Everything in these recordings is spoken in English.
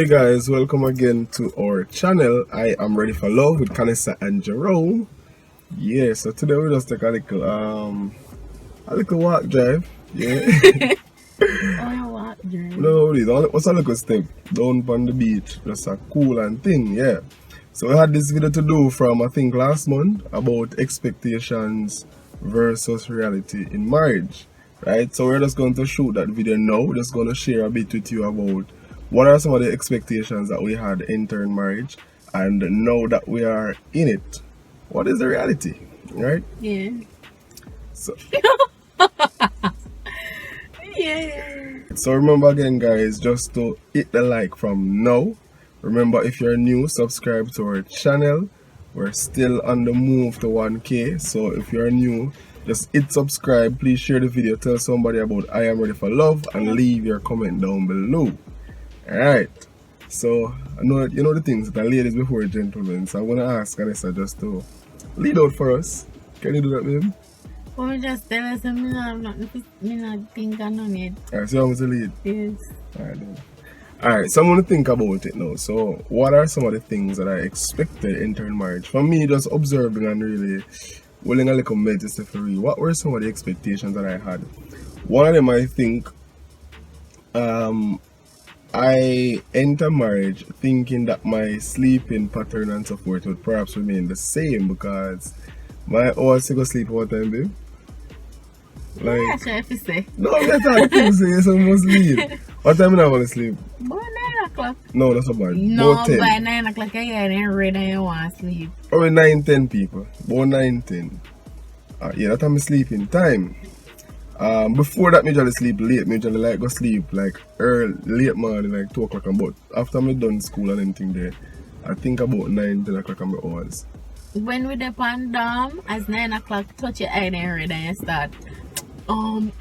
Hey guys, welcome again to our channel. I am ready for love with Canessa and Jerome. Yeah, so today we just take a little walk drive. Yeah. Oh, walk drive. No, what's a little step down on the beach, just a cool and thing, yeah. So we had this video to do from I think last month about expectations versus reality in marriage, right? So we're just going to shoot that video now. We're just going to share a bit with you about what are some of the expectations that we had entering marriage, and now that we are in it, what is the reality, right? Yeah. So Yeah. So remember again guys, just to hit the like from now. Remember, if you're new, subscribe to our channel. We're still on the move to 1K, so if you're new, just hit subscribe. Please share the video, tell somebody about I Am Ready for Love, and leave your comment down below. Alright, so I know you know the things that are ladies before gentlemen, so I'm gonna ask Anissa just to lead out for us. Can you do that, babe? Or just tell us I'm not think I know it. Alright, so you want me to lead? Yes. Alright then. Alright, so I'm gonna think about it now. So what are some of the things that I expected entering marriage? For me, just observing and really willing a little medicine for real. What were some of the expectations that I had? One of them, I think, I enter marriage thinking that my sleeping pattern and so forth would perhaps remain the same, because my always go sleep all the time, babe. Like, Yeah, sure, if you say. no, that's not the say, so I must leave. What time I want to sleep? By 9 o'clock. No, that's not bad. No, About 10. by 9 o'clock I get in red and you want to sleep. Probably 9-10 people. About 9-10. Yeah, that time I sleeping time. Before that, me usually sleep late. Me usually like go sleep like early, late morning, like 2 o'clock. But after me done school and everything there, I think about 9-10 o'clock on my hours. When we depend down, as 9 o'clock, touch your eye and red and you start. Go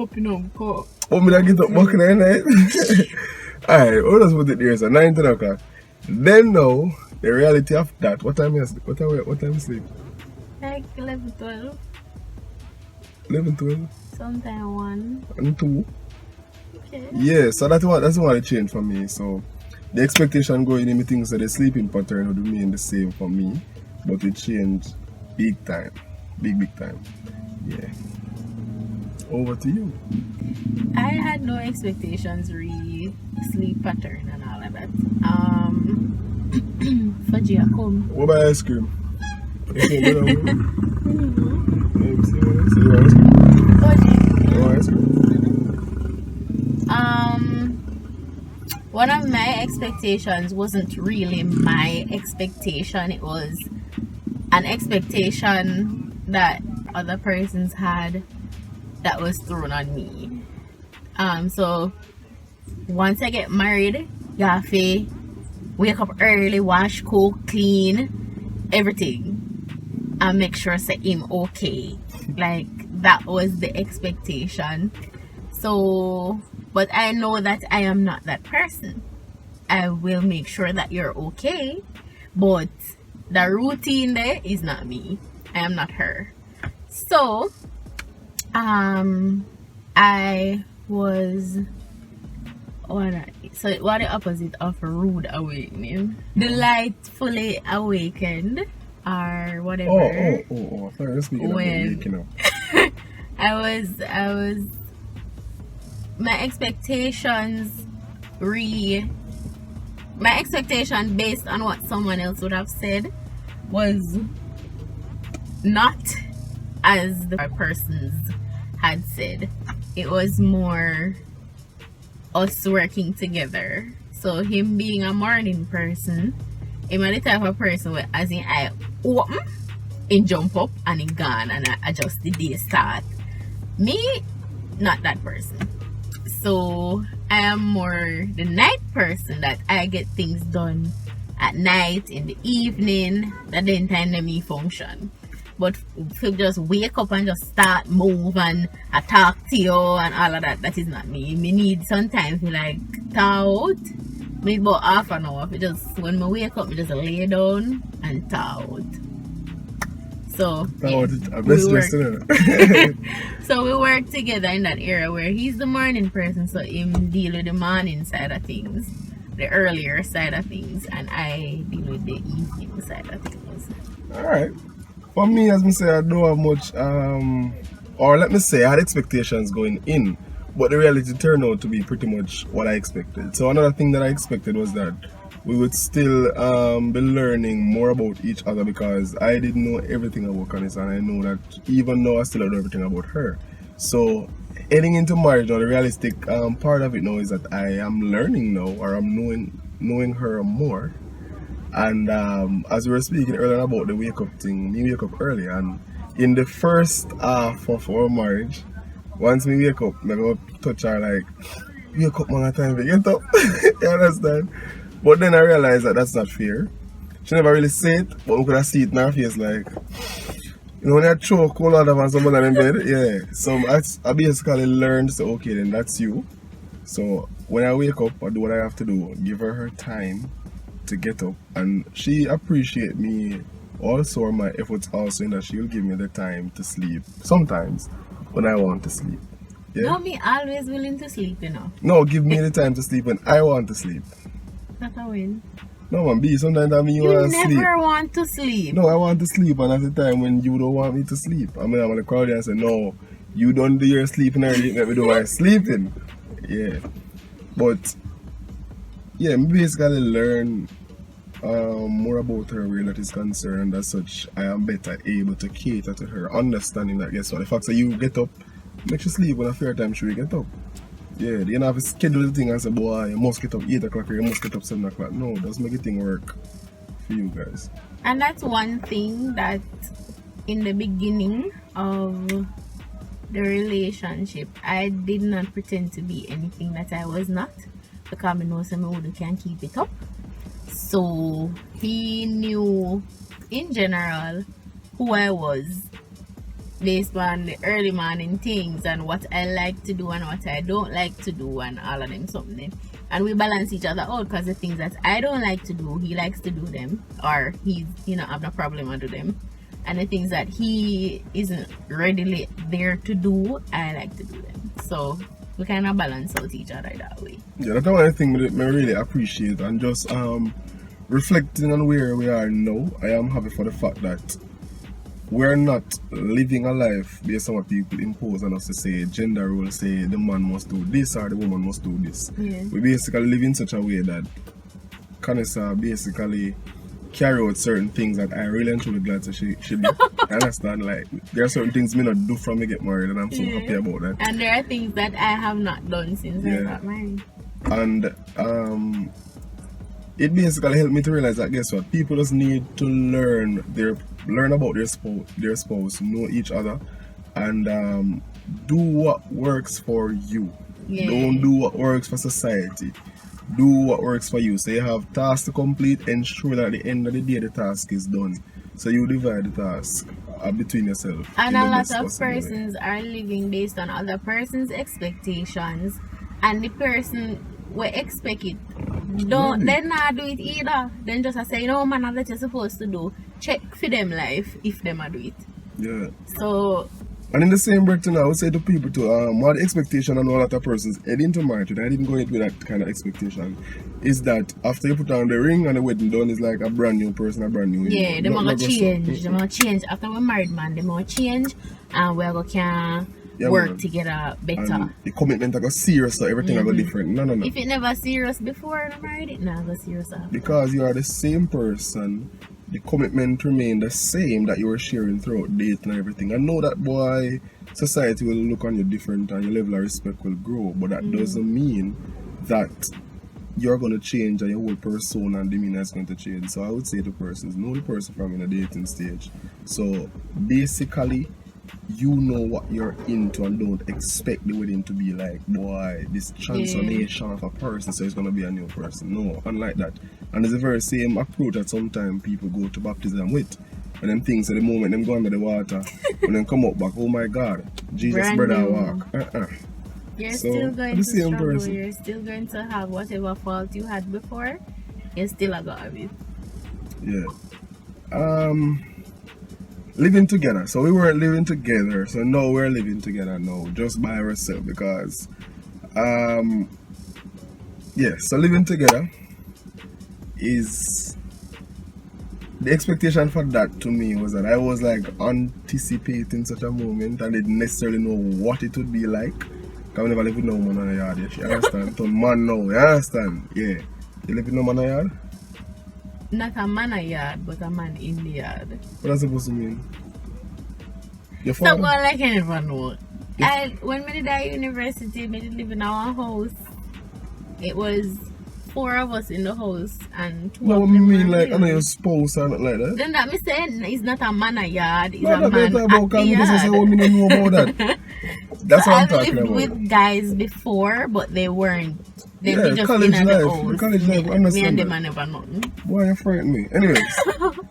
up, go. Oh, me like get up back in the night. Alright, we'll just put it there. So 9-10 o'clock. Then now, the reality of that, what time you sleep? What time you sleep? Like 11, 12. 11-12? Sometime 1. And 2? Okay. Yeah, so that's what it changed for me. So the expectation going in, me things that the sleeping pattern would remain the same for me, but it changed big time. Big time. Yeah. Over to you. I had no expectations re sleep pattern and all of that. For Giacomo. What about ice cream? You see what I One of my expectations wasn't really my expectation. It was an expectation that other persons had that was thrown on me. So once I get married, you have to wake up early, wash, cook, clean, everything, and make sure say him okay. Like, that was the expectation. So, but I know that I am not that person. I will make sure that you're okay, but the routine there is not me. I am not her. So I was what the opposite of a rude awakening? Delightfully awakened, or whatever. Oh. Sorry, let's speak of When- waking up. I was my expectation based on what someone else would have said was not as the persons had said. It was more us working together. So him being a morning person, him the type of person where as in I open, he jump up and he gone and I adjust the day start. Me, not that person. So I am more the night person, that I get things done at night, in the evening, that then time let me function. But to just wake up and just start move and I talk to you and all of that, that is not me. Me need sometimes to like out. Maybe about half an hour. Just when I wake up, I just lay down and out. So so we work together in that area where he's the morning person, so him deal with the morning side of things, the earlier side of things, and I deal with the evening side of things. Alright. For me, as me say, I don't have much, or let me say, I had expectations going in, but the reality turned out to be pretty much what I expected. So another thing that I expected was that we would still be learning more about each other, because I didn't know everything about Candice, and I know that even though I still don't know everything about her. So heading into marriage, now the realistic part of it now is that I am learning now, or I'm knowing her more. And as we were speaking earlier about the wake up thing, me wake up early, and in the first half of our marriage, once me wake up, I go touch her like, wake up man, time to get up. You understand? But then I realized that that's not fair. She never really say it, but we could have see it in her face like, you know, when I choke all out of and someone in bed, yeah. So I basically learned, so okay, then that's you. So when I wake up, I do what I have to do, give her time to get up, and she appreciate me also, or my efforts also, in that she will give me the time to sleep sometimes when I want to sleep. Yeah. No, me always willing to sleep, you know. No, give me the time to sleep when I want to sleep. That's a win. No man, B, sometimes I mean you You want to sleep. never want to sleep. No, I want to sleep, and at the time when you don't want me to sleep, I mean I'm gonna call you and say, no, you don't do your sleeping early, let me do my sleeping. Yeah. But yeah, me basically learn more about her where that is concerned, and as such I am better able to cater to her, understanding that guess what, the fact that you get up makes you sleep when a fair time should you get up. Yeah, you don't have to schedule the thing and say, boy, you must get up 8 o'clock or you must get up 7 o'clock. No, just make the thing work for you guys. And that's one thing that in the beginning of the relationship, I did not pretend to be anything that I was not, because I know someone who can keep it up. So he knew in general who I was based on the early morning things and what I like to do and what I don't like to do and all of them something. And we balance each other out, because the things that I don't like to do, he likes to do them, or he's, you know, have no problem to do them. And the things that he isn't readily there to do, I like to do them. So we kind of balance out each other that way. Yeah, that's one thing that I really appreciate, and just reflecting on where we are now, I am happy for the fact that we're not living a life based on what people impose on us to say gender roles, say the man must do this or the woman must do this. Yeah. We basically live in such a way that Canessa basically carry out certain things that I really and truly glad that she do. I understand, like there are certain things me not do from me get married, and I'm so happy about that. And there are things that I have not done since I got married. And it basically helped me to realize that guess what, people just need to learn about their spouse, know each other, and do what works for you. Yeah. Don't do what works for society. Do what works for you. So you have tasks to complete, ensure that at the end of the day the task is done. So you divide the task between yourself. And a lot of persons are living based on other person's expectations, and the person will expect it. They not do it either. Then just say, no man, that you're supposed to do. Check for them life if them do it. Yeah. So, and in the same breath, I would say to people too, what the expectation and all that a person's head into marriage, and I didn't go into that kind of expectation, is that after you put on the ring and the wedding done, is like a brand new person, a brand new. Yeah, they might change. They might change after we're married, man. They might change, and we're gonna work man. Together better. And the commitment I got serious, so everything I got different. No. If it never serious before I married, it never serious after. Because you are the same person, the commitment remain the same that you were sharing throughout dating and everything. I know that boy, society will look on you different and your level of respect will grow, but that doesn't mean that you're going to change and your whole persona and demeanor is going to change. So I would say to persons, know the person from in a dating stage. So basically, you know what you're into and don't expect the wedding to be like, boy, this transformation of a person, so it's going to be a new person. No, unlike that. And it's the very same approach that sometimes people go to baptism with. And them things at the moment them go under the water, when them come up back, oh my God, Jesus brand brother new. Walk. You're So, still going the to same struggle. person. You're still going to have whatever fault you had before. You're still gonna have it. Yeah. Living together. So we weren't living together. So now we're living together now, just by ourselves, because so living together, is the expectation for that to me was that I was like anticipating such a moment and didn't necessarily know what it would be like. Cause I never live with no man in the yard, you understand? So man now, you understand? Yeah. You live with no man in the yard? Not a man a yard, but a man in the yard. What does that supposed to mean? Your Stop father? going like I never know. When we did at university, we did live in our house. It was 4 of us in the house and 2 No, of what them I mean were like I know male. your spouse or nothing like that. Then that me saying it's not a man a yard, it's No, a that's man what I'm at talking the about. Because I say yard. what I know about that. That's So what I'm I've talking lived about. with guys before, but they weren't. They Yeah, be just college in the life. house. College life, Me understand and that. them are never nothing. Why you frighten me? Anyways,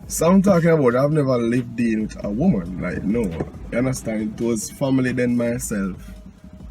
so I'm talking about I've never lived in with a woman. Like, no. You understand? It was family, then myself.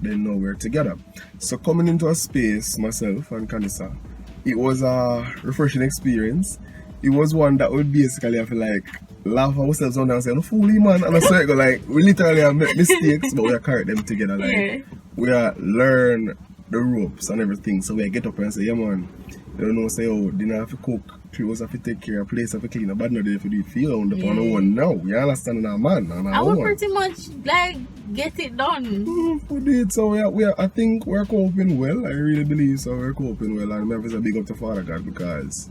Then now we're together. So coming into a space, myself and Kanisa, it was a refreshing experience. It was one that would basically have to like laugh ourselves on and say, no fooly man. And I saw it go like, we literally have made mistakes, but we are carrying them together. Like, Yeah. we are learn the ropes and everything. So we get up and say, yeah man, you don't know, say, oh, dinner have to cook, clothes have to take care, place have to clean, but not if you do it for you on the one now. You understand now, man? And I would pretty much like get it done. we did, so I think we're coping well. I really believe so. We're coping well, and I'm a big up to Father God because,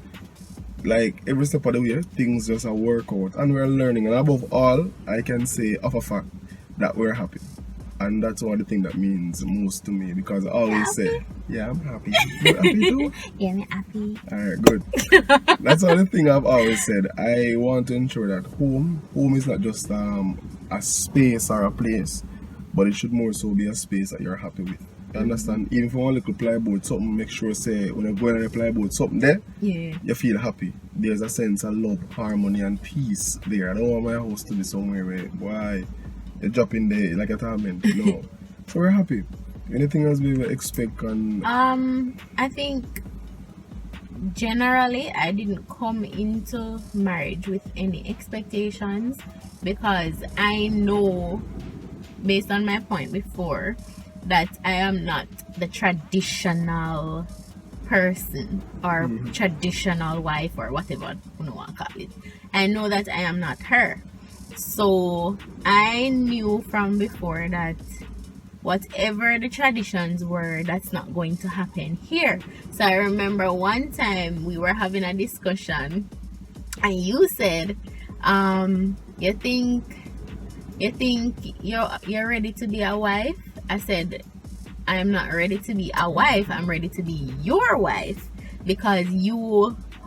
like, every step of the way, things just work out, and we're learning. And above all, I can say of a fact that we're happy, and that's one of the things that means most to me because I always say, "Yeah, I'm happy." You happy too? Yeah, me happy. Alright, good. That's one of the thing I've always said. I want to ensure that home is not just a space or a place, but it should more so be a space that you're happy with. You understand? Even if you want a little plyboard, something, make sure say when you're going on the plyboard, something there, Yeah. you feel happy. There's a sense of love, harmony, and peace there. I don't want my house to be somewhere where why you drop in there like a torment. No. So we're happy. Anything else we expect and I think generally I didn't come into marriage with any expectations because I know based on my point before that I am not the traditional person or traditional wife or whatever you want to call it. I know that I am not her. So I knew from before that whatever the traditions were, that's not going to happen here. So I remember one time we were having a discussion and you said, you think you're ready to be a wife? I said, I'm not ready to be a wife, I'm ready to be your wife because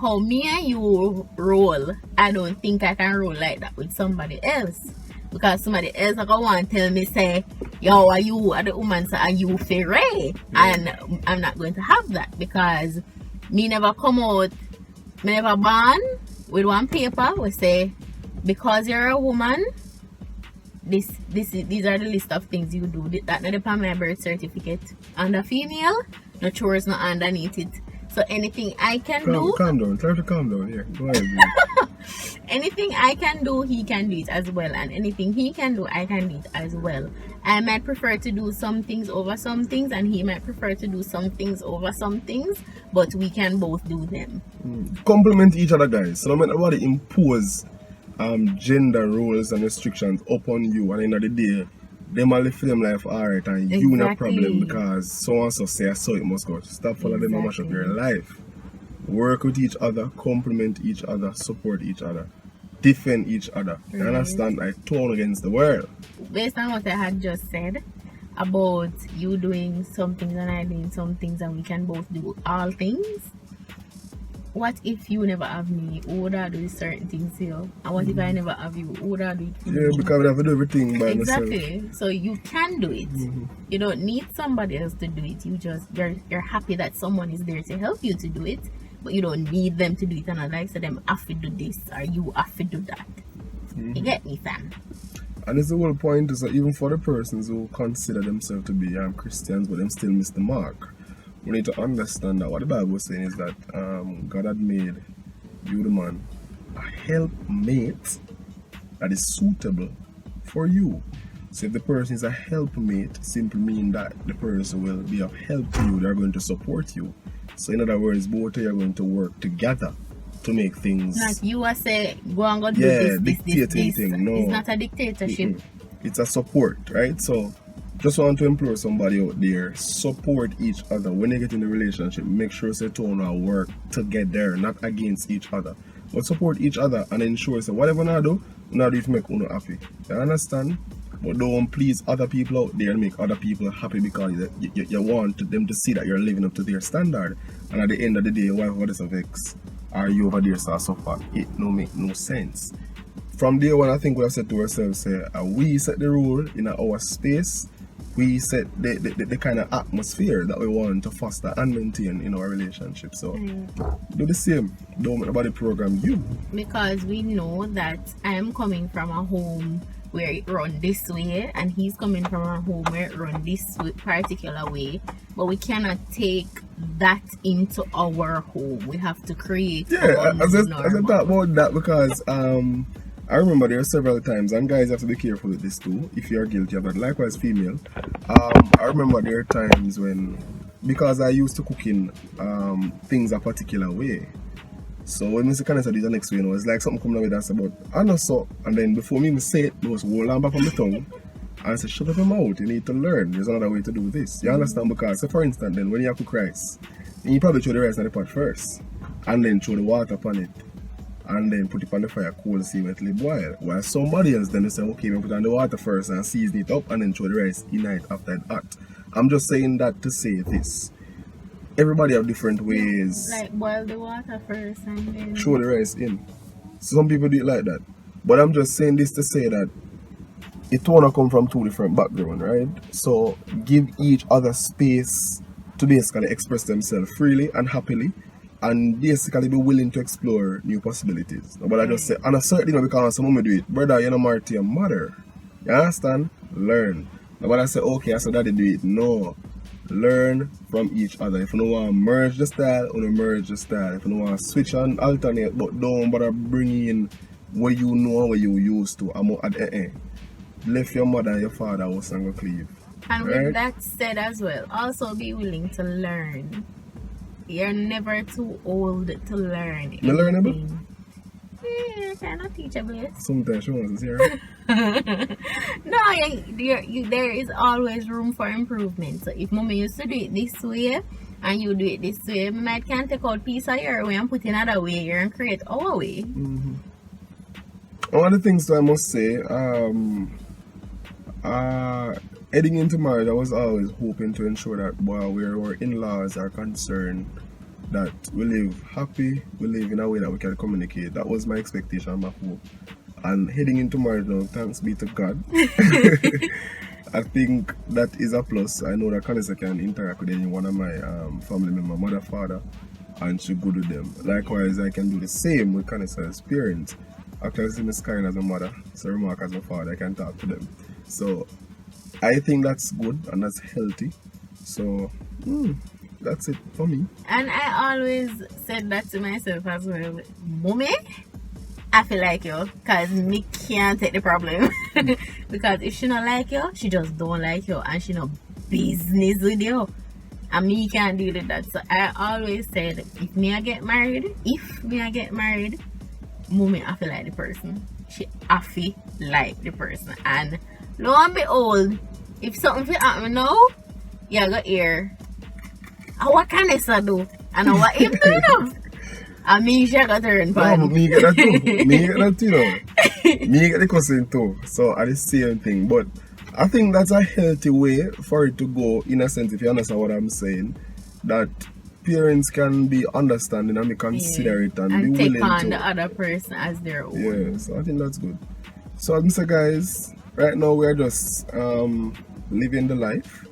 how me and you roll, I don't think I can roll like that with somebody else. Because somebody else I want to tell me say, yo, are the woman, so are you fair? And I'm not going to have that because me never come out, me never born with one paper we say, because you're a woman, these are the list of things you do. That not upon my birth certificate. And a female, no chores not underneath it. So anything I can do, calm down. Try to calm down here. Go ahead. anything I can do, he can do it as well. And anything he can do, I can do it as well. I might prefer to do some things over some things, and he might prefer to do some things over some things, but we can both do them. Complement each other, guys. So no matter what, impose gender roles and restrictions upon you, and in the day, them all live for them life alright, and you no problem because so and so say so it must go. Stop following them and mash up your life. Work with each other, complement each other, support each other, defend each other. You understand? I turn against the world. Based on what I had just said about you doing some things and I doing some things and we can both do all things, what if you never have me? Who would I do certain things to you? And what if I never have you? Who would I do it? Yeah, because we have to do everything by myself. Exactly. So you can do it. You don't need somebody else to do it. You're happy that someone is there to help you to do it, but you don't need them to do it. And I like to them have to do this or you have to do that. You get me, fam? And it's the whole point is that even for the persons who consider themselves to be Christians but them still miss the mark, we need to understand that what the Bible is saying is that God had made you, the man, a helpmate that is suitable for you. So if the person is a helpmate, simply mean that the person will be of help to you, they're going to support you. So in other words, both of you are going to work together to make things. Not you are say go and go do Yeah, this. dictating thing. No. It's not a dictatorship. It's a support, right? So just want to implore somebody out there, support each other. When you get in a relationship, make sure say two work together, not against each other. But support each other and ensure say whatever you do if make uno happy. You understand? But don't please other people out there and make other people happy because you want them to see that you're living up to their standard. And at the end of the day, your wife what is a vex? Are you over there so suffer? It no make no sense. From day one, I think we have said to ourselves, say, we set the rule in our space. We set the kind of atmosphere that we want to foster and maintain in our relationship. So do the same. Don't make nobody program you. Because we know that I am coming from a home where it run this way, and he's coming from a home where it run this particular way. But we cannot take that into our home. We have to create. Yeah, as I talk about that because I remember there are several times, and guys have to be careful with this too, if you are guilty of that. Likewise, female. I remember there are times when, because I used to cooking things a particular way. So when Mr. Kenneth said the next way, it's like something coming out with us about, I know so, and then before me say it, it was roll on back on the tongue, and I said, shut up your mouth, you need to learn, there's another way to do this. You understand? Because, so for instance, then when you have to cook rice, you probably throw the rice in the pot first, and then throw the water upon it, and then put it on the fire cool, see it will boil. While somebody else then they say, okay, we put on the water first and season it up, and then throw the rice in it after it's hot. I'm just saying that to say this. Everybody have different ways. Like boil the water first and then throw the rice in. Some people do it like that. But I'm just saying this to say that it wanna come from two different backgrounds, right? So give each other space to basically express themselves freely and happily, and basically be willing to explore new possibilities. But I just say, and a certain because some women do it, brother, you're not married to your mother. You understand? Learn. But I say, okay, I said daddy do it. No. Learn from each other. If you don't want to merge the style, you merge the style. If you don't want to switch and alternate, but don't bother bring in what you know and what you used to. Left your mother and your father house and go cleave. And with that said as well, also be willing to learn. You're never too old to learn. You learnable? Yeah, kind of teachable. Yes. Sometimes she wants to hear it. No, there is always room for improvement. So if mommy used to do it this way and you do it this way, we might can take out piece of your way and put in another way here and create our way. Mm-hmm. One of the things I must say, heading into marriage, I was always hoping to ensure that while where our in-laws are concerned, that we live happy, we live in a way that we can communicate. That was my expectation, my hope. And heading into marriage now, thanks be to God, I think that is a plus. I know that Kanisa can interact with any one of my family members, mother, father, and she good with them. Likewise, I can do the same with Kanisa's parents. Actually, I see Miss Karen as a mother, so Remark as a father, I can talk to them. So I think that's good and that's healthy. So that's it for me. And I always said that to myself as well. Mommy, I feel like you, because me can't take the problem. Because if she not like you, she just don't like you, and she no business with you. And me can't deal with that. So I always said, if me I get married, mommy I feel like the person. She I feel like the person. And lo and behold, if something will happen now, you go here. What can I do? And what if do now? I mean, she got turn pan. No, but me get that too. Me get that too, know. Me get the cousin too. So I the same thing. But I think that's a healthy way for it to go, in a sense, if you understand what I'm saying. That parents can be understanding and be considerate and be willing to take on the other person as their own. Yeah, so I think that's good. So, Mr. Guys, right now we are just living the life.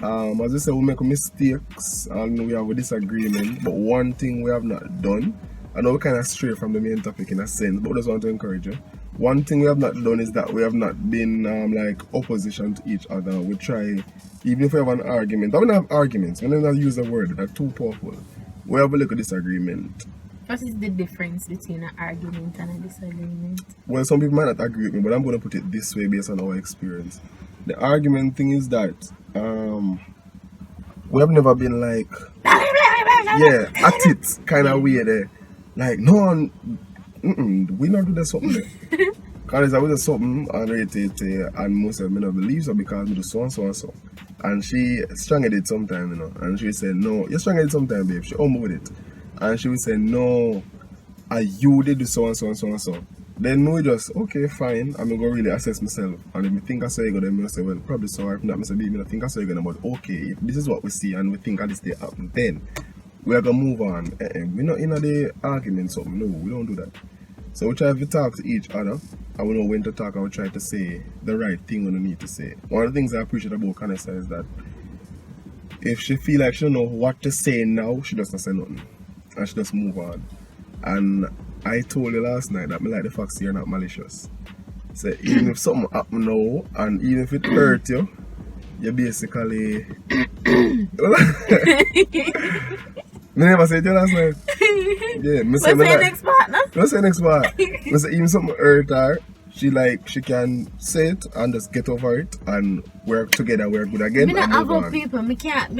As I said, we make mistakes and we have a disagreement, but one thing we have not done, I know we kind of stray from the main topic in a sense, but I just want to encourage you. One thing we have not done is that we have not been like opposition to each other. We try, even if we have an argument, I don't have arguments, we don't use a word, they're too powerful. We have a little disagreement. What is the difference between an argument and a disagreement? Well, some people might not agree with me, but I'm going to put it this way based on our experience. The argument thing is that we have never been like, at it kind of way there. Like, no, we not do that something there. Because I was just something and and most of me not believe so because we do so and so and so. And she strong at it sometime, and she said, no, you're strong at it sometime, babe. She humble with it. And she would say, no, you did do so and so and so and so. Then no, just, okay, fine, I'm going to really assess myself. And if I think I saw you going to say, well, probably so, if not, I say, baby, I think I saw you going to, but okay, if this is what we see and we think at this day happen, then we are going to move on. We're not in the argument, something, no, we don't do that. So we try to talk to each other, and we know when to talk, and we try to say the right thing we need to say. One of the things I appreciate about Canessa is that if she feel like she don't know what to say now, she doesn't say nothing. And she just move on. And I told you last night that I like the fact that you're not malicious. So even if something happen now, and even if it hurt you, you basically... I never said it to you last night. Yeah, What's your next partner? What's your next part? I say even something hurt her, she can say it and just get over it and work together, work good again. Me not have up people, me can't,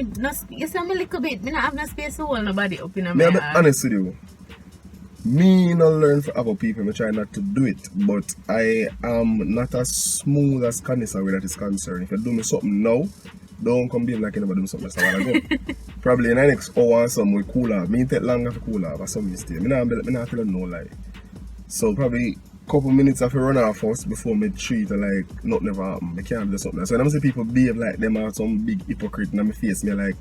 you say me a little bit, me not have no space to hold nobody up in my heart. I'll be honest with you. Me not learn from other people, I try not to do it, but I am not as smooth as Canessa where that is concerned. If you do me something now, don't come being like you never do something a while ago. Probably in the next hour or something we cool off. Me take longer to cool off or some mistake. Me not tell no lie. So probably couple minutes after run off first before me treat like nothing never happened. I can't do something. So when I see people behave like them are some big hypocrite in my face, me like,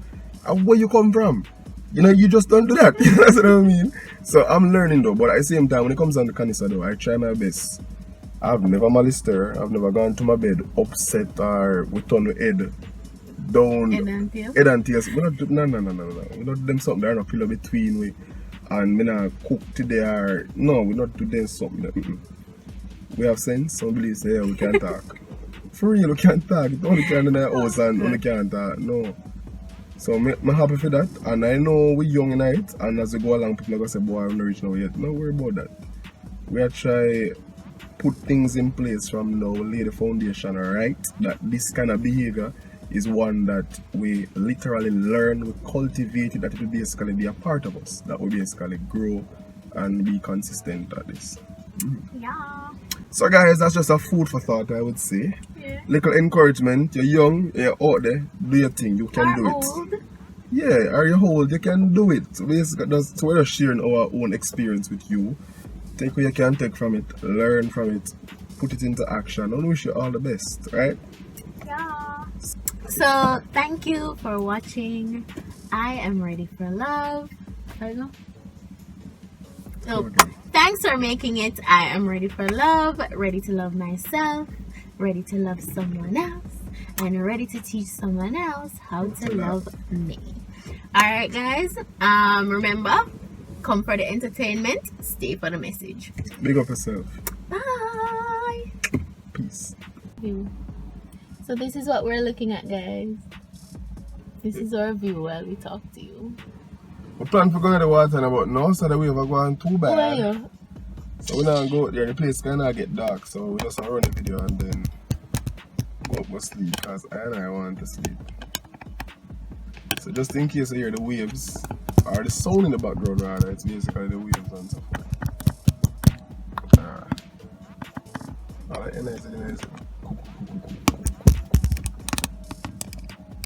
where you come from? You just don't do that. That's what I mean. So I'm learning though, but at the same time when it comes down to Canessa though, I try my best. I've never maliced her. I've never gone to my bed upset or with on the head. Down head and tears. We not do no. We not do them something there no pillow between we and me not cook today or no, we not do them something. We have sense, some believe say yeah, we can talk. For real, we can't talk. It only can in the house and only can't talk. No. So I'm happy for that and I know we're young in it and as we go along people are gonna say boy I'm not rich now yet. No worry about that. We are try put things in place from now, lay the foundation right that this kind of behavior is one that we literally learn, we cultivate it, that it will basically be a part of us, that will basically grow and be consistent at this. Yeah. So guys, that's just a food for thought, I would say. Yeah. Little encouragement, you're young, you're out there, do your thing, you can do it. Old. Yeah, are you old, you can do it. So we're just sharing our own experience with you. Take what you can take from it, learn from it, put it into action, and wish you all the best, right? Yeah. So thank you for watching. I am ready for love. Thanks for making it. I am ready for love, ready to love myself, ready to love someone else, and ready to teach someone else how to love me. Alright guys, remember, come for the entertainment, stay for the message. Big up yourself. Bye. Peace. So this is what we're looking at, guys. This is our view while we talk to you. We plan for going to the water about now, so that we have gone too bad. Where are you? So we now go there, the place kind of get dark, so we just run the video and then go up to sleep, because I want to sleep. So just in case you hear the waves, or the sound in the background rather, it's basically the waves and so forth. Alright, nice.